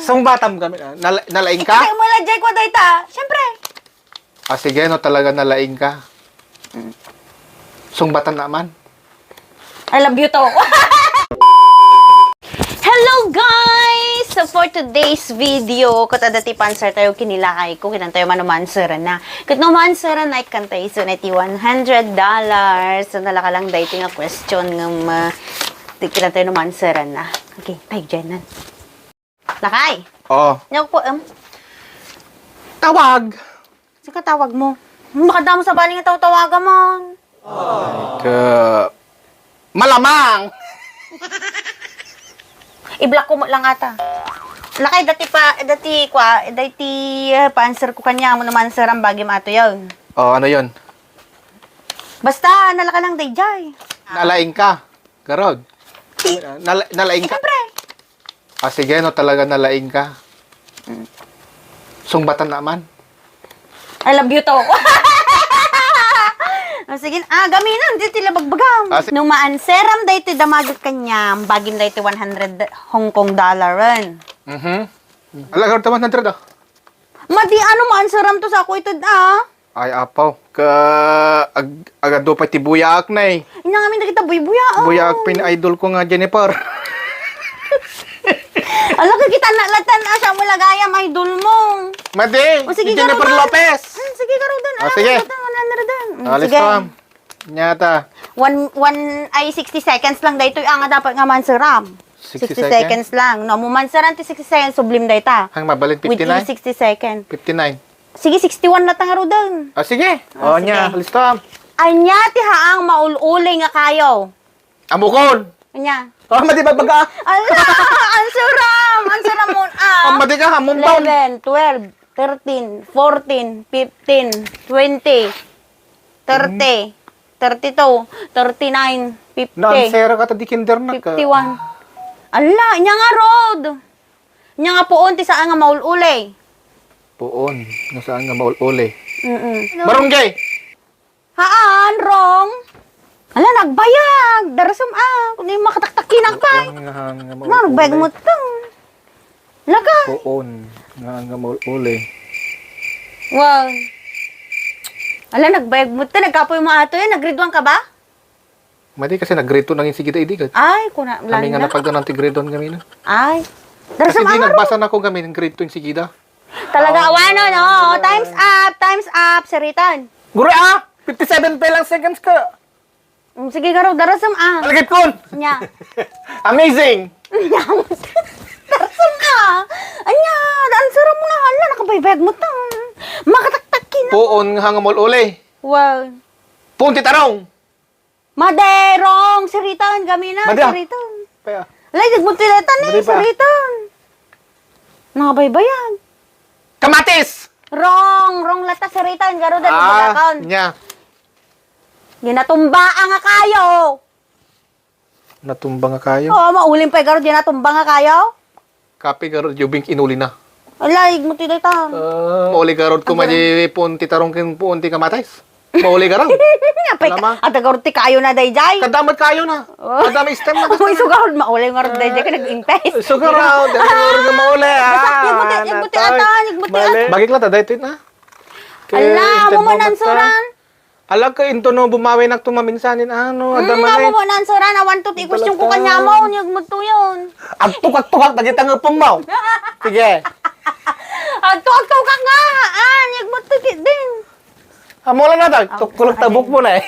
Sungbatam kami. Nalaing ka? Ikatay mo lang, Jay, kwa dayta. Siyempre. Ah, sige, no, talaga nalaing ka. Sungbatan naman. I love you to. Hello guys! So for today's video, kata dati pansar tayo kinilakay ko, kinantayo manumansaran na. Kat numansaran na ikantay so neti $100. So nalaka lang dahi nga question ng kinantayo numansaran na. Okay, tayo dyan na. Lakay! Oh. Nyak po, Tawag. saka tawag mo. Makadamo sa baling nga tawagan mo. Malamang. I-block ko mo lang ata. Lakay, dati pa-answer ko kanya mo naman sir ang bagi mato yun. Oh, ano yun? Basta, nalaka lang dayjay. Nalaing ka. Garod. Nalaing ka? Siyempre. Ah, sige, no, talaga nalaing ka. Sungbatan naman. I love you to. Sige, gaminan, di tila bagbagam. Nung maanseram dahi ti damagot kanya, bagin dahi ti $100 Hong Kong dolaran. Ala, garod taman 100 ah. Madi, ano maanseram to sa ako ito, Ay, apaw. Agado pa ti buyaak na eh. Inangamin na kita buy-buya, Buyaak pin idol ko nga, Jennifer. Ala ka kita nalatan siya mo lagayam idol mo. Madi, sige, Jennifer garudan. Lopez. Sige, karudan. Sige. Alis Sige. ka, nyata. 60 seconds lang dahito ang dapat nga mansaram. 60 seconds lang. No, mumansaran ti 60 seconds, sublim dahita. Hang mabalin, Within 59? 60 seconds. 59. Sige, 61 na tanga rudan. Ah, sige. Ah, O, nya, sige. alis ka. Anya ti haang maululay nga kayo. Amukon. Anya. Oh, madi babaga. Ala, ansaram. Ansaram mo. Oh, madi ka, hamumbaw. 11, 12, 13, 14, 15, 20, 30, 32, 39, 50, Naansera ka tadi kinder na ka. 51. Ala, inya nga rod. Inya nga poon ti saan nga maululay. Puon. Nasaan nga maululi. Barunggay. Barunggay. Haan, rong. Ala, nagbayag. Darasam kung di makataktakinak pa. Nga Nagbayag mo ito. Laga. Puon. Nga maululi. Wow. Ala, nagbayag mo ito. Nagkapoy mo ato yun. Nagridwan ka ba? Madi kasi nag-grade 2 nang insigita idigat. Ay, kuna. Kami nga napagdan ng grade 1 kami na. Ay. Kasi Darasam di ang nagbasa na ako kami ng grade 2 insigida. Talaga, awano, no? Time's up. Time's up. Saritan. Gure 57 pa lang seconds ka. Sige, garo. Darasam Alagit kon. Anya. Amazing. Darasam Anya. Ansara mo na. Ala, nakabaybayag mo ito. Makataktakin na. Puon nga maululi. Wow. Puon ti tarong. Maderong. Saritan. Gamina. Madya. Saritan. Paya. Alay, nagbuntilatan Madya pa. Saritan. Nakabaybayag. Kamatis. Rong lata saritan. Garo dati pagkakaon. Nya. Ginatumba nga kayo. Natumba nga kayo. Oo, maulim pa garo. Ginatumba nga kayo. Kape garod jubing inuli na. Alay, magtidaytan. Mauli garod ko maji puon ti tarong kin puon ti kamatis. Mauli garod. Alama. At agorti kayo na dayjay. Kadamot kayo na. Kadami stem na. Uy, sugarod maulim nga rin dayjay ka nag-invest. Sugarod. Garod nga mauli. Nagbuti atan, nagbuti atan. Bagik lang ta dayto na. Ala, mo mo nansuran. Alag ka into no bumawi nak tumaminsanin ano Nga adaman mo mo nansuran. Awan to, i-question ko kanya mo. Niyag mo to yun. Ang tukak-tukak tagi tangapong mo. Sige. Tuwag ka nga. Niyag mo to din. Amo lang na ta. Tukulak tabuk mo na eh.